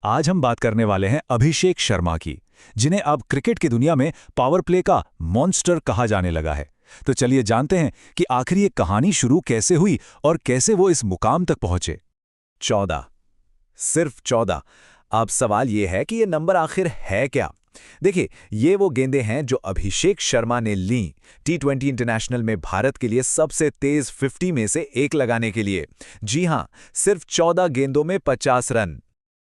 आज हम बात करने वाले हैं अभिषेक शर्मा की, जिन्हें अब क्रिकेट की दुनिया में पावर प्ले का मॉन्स्टर कहा जाने लगा है। तो चलिए जानते हैं कि आखिर ये कहानी शुरू कैसे हुई और कैसे वो इस मुकाम तक पहुंचे। 14, सिर्फ 14। अब सवाल ये है कि ये नंबर आखिर है क्या? देखिए, ये वो गेंदें हैं जो अभिषेक शर्मा ने ली T20 इंटरनेशनल में भारत के लिए सबसे तेज 50 में से एक लगाने के लिए। जी हां, सिर्फ 14 गेंदों में 50 रन।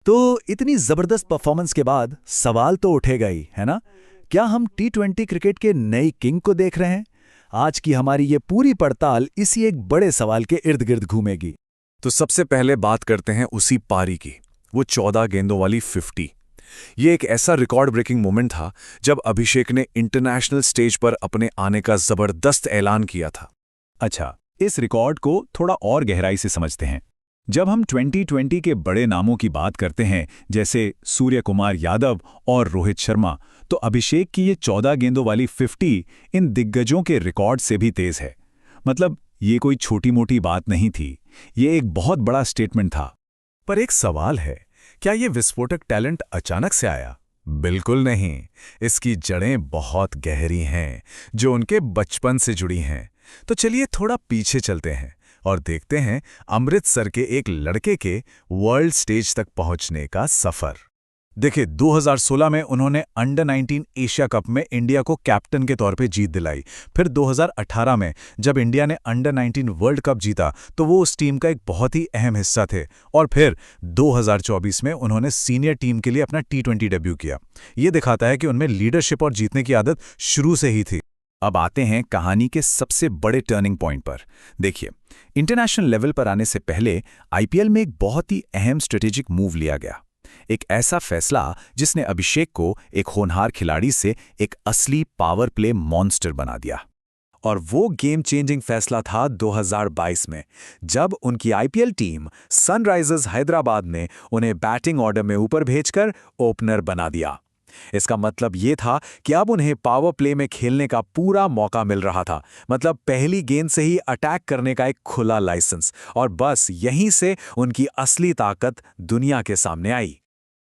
तो इतनी जबरदस्त परफॉर्मेंस के बाद सवाल तो उठेगा ही, है ना? क्या हम T20 क्रिकेट के नई किंग को देख रहे हैं? आज की हमारी ये पूरी पड़ताल इसी एक बड़े सवाल के इर्द गिर्द घूमेगी। तो सबसे पहले बात करते हैं उसी पारी की, वो 14 गेंदों वाली 50। ये एक ऐसा रिकॉर्ड ब्रेकिंग मोमेंट था जब अभिषेक ने इंटरनेशनल स्टेज पर अपने आने का जबरदस्त ऐलान किया था। अच्छा, इस रिकॉर्ड को थोड़ा और गहराई से समझते हैं। जब हम 2020 के बड़े नामों की बात करते हैं, जैसे सूर्य कुमार यादव और रोहित शर्मा, तो अभिषेक की ये 14 गेंदों वाली 50 इन दिग्गजों के रिकॉर्ड से भी तेज है। मतलब ये कोई छोटी मोटी बात नहीं थी, ये एक बहुत बड़ा स्टेटमेंट था। पर एक सवाल है, क्या ये विस्फोटक टैलेंट अचानक से आया? बिल्कुल नहीं। इसकी जड़ें बहुत गहरी हैं, जो उनके बचपन से जुड़ी हैं। तो चलिए थोड़ा पीछे चलते हैं और देखते हैं अमृतसर के एक लड़के के वर्ल्ड स्टेज तक पहुंचने का सफर। देखिए, 2016 में उन्होंने अंडर 19 एशिया कप में इंडिया को कैप्टन के तौर पे जीत दिलाई। फिर 2018 में जब इंडिया ने अंडर 19 वर्ल्ड कप जीता तो वो उस टीम का एक बहुत ही अहम हिस्सा थे। और फिर 2024 में उन्होंने सीनियर टीम के लिए अपना T20 डेब्यू किया। ये दिखाता है कि उनमें लीडरशिप और जीतने की आदत शुरू से ही थी। अब आते हैं कहानी के सबसे बड़े टर्निंग पॉइंट पर। देखिए, इंटरनेशनल लेवल पर आने से पहले IPL में एक बहुत ही अहम स्ट्रेटेजिक मूव लिया गया। एक ऐसा फैसला जिसने अभिषेक को एक होनहार खिलाड़ी से एक असली पावर प्ले मॉन्स्टर बना दिया। और वो गेम चेंजिंग फैसला था 2022 में, जब उनकी IPL टीम सनराइजर्स हैदराबाद ने उन्हें बैटिंग ऑर्डर में ऊपर भेजकर ओपनर बना दिया। इसका मतलब ये था कि अब उन्हें पावर प्ले में खेलने का पूरा मौका मिल रहा था। मतलब पहली गेंद से ही अटैक करने का एक खुला लाइसेंस। और बस यहीं से उनकी असली ताकत दुनिया के सामने आई।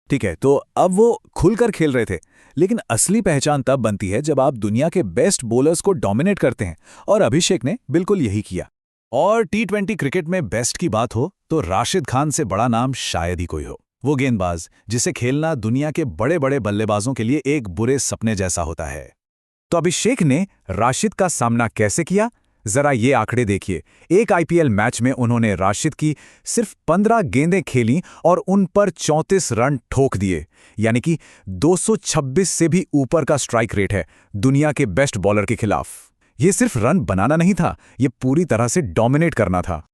ठीक है, तो अब वो खुलकर खेल रहे थे, लेकिन असली पहचान तब बनती है जब आप दुनिया के बेस्ट बॉलर्स को डोमिनेट करते हैं, और अभिषेक ने बिल्कुल यही किया। और T20 क्रिकेट में बेस्ट की बात हो तो राशिद खान से बड़ा नाम शायद ही कोई हो। वो गेंदबाज जिसे खेलना दुनिया के बड़े बड़े बल्लेबाजों के लिए एक बुरे सपने जैसा होता है। तो अभिषेक ने राशिद का सामना कैसे किया? जरा ये आंकड़े देखिए। एक IPL मैच में उन्होंने राशिद की सिर्फ 15 गेंदें खेलीं और उन पर 34 रन ठोक दिए। यानी कि 226 से भी ऊपर का स्ट्राइक रेट है दुनिया के बेस्ट बॉलर के खिलाफ। ये सिर्फ रन बनाना नहीं था, ये पूरी तरह से डोमिनेट करना था।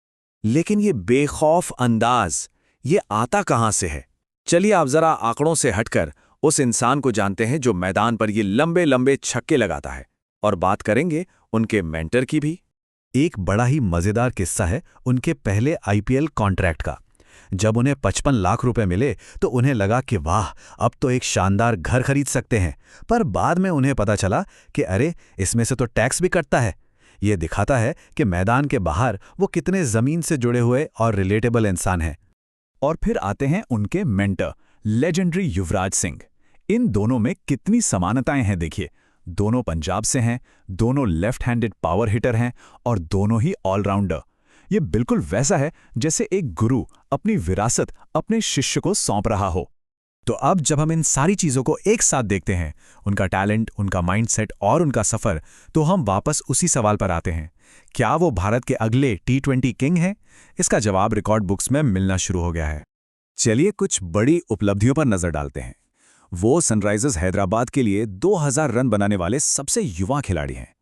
लेकिन ये बेखौफ अंदाज, ये आता कहां से है? चलिए आप जरा आंकड़ों से हटकर उस इंसान को जानते हैं जो मैदान पर ये लंबे लंबे छक्के लगाता है। और बात करेंगे उनके मेंटर की भी। एक बड़ा ही मजेदार किस्सा है उनके पहले IPL कॉन्ट्रैक्ट का। जब उन्हें 55 लाख रुपए मिले तो उन्हें लगा कि वाह, अब तो एक शानदार घर खरीद सकते हैं। पर बाद में उन्हें पता चला कि अरे, इसमें से तो टैक्स भी कटता है। ये दिखाता है कि मैदान के बाहर वो कितने जमीन से जुड़े हुए और रिलेटेबल इंसान हैं। और फिर आते हैं उनके मेंटर लेजेंडरी युवराज सिंह। इन दोनों में कितनी समानताएं हैं देखिए। दोनों पंजाब से हैं, दोनों लेफ्ट हैंडेड पावर हिटर हैं और दोनों ही ऑलराउंडर। ये बिल्कुल वैसा है जैसे एक गुरु अपनी विरासत अपने शिष्य को सौंप रहा हो। तो अब जब हम इन सारी चीजों को एक साथ देखते हैं, उनका टैलेंट, उनका माइंडसेट और उनका सफर, तो हम वापस उसी सवाल पर आते हैं, क्या वो भारत के अगले T20 किंग हैं? इसका जवाब रिकॉर्ड बुक्स में मिलना शुरू हो गया है। चलिए कुछ बड़ी उपलब्धियों पर नजर डालते हैं। वो सनराइजर्स हैदराबाद के लिए 2000 रन बनाने वाले सबसे युवा खिलाड़ी हैं।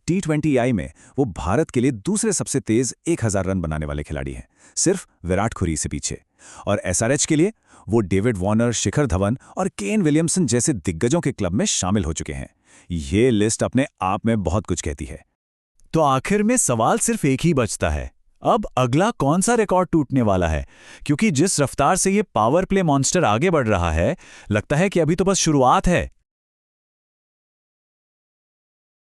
T20I में वो भारत के लिए दूसरे सबसे तेज 1000 रन बनाने वाले खिलाड़ी हैं, सिर्फ विराट कोहली से पीछे। और SRH के लिए वो डेविड वार्नर, शिखर धवन और केन विलियमसन जैसे दिग्गजों के क्लब में शामिल हो चुके हैं। ये लिस्ट अपने आप में बहुत कुछ कहती है। तो आखिर में सवाल सिर्फ एक ही बचता है, अब अगला कौन सा रिकॉर्ड टूटने वाला है? क्योंकि जिस रफ्तार से ये पावर प्ले मॉन्स्टर आगे बढ़ रहा है, लगता है कि अभी तो बस शुरुआत है।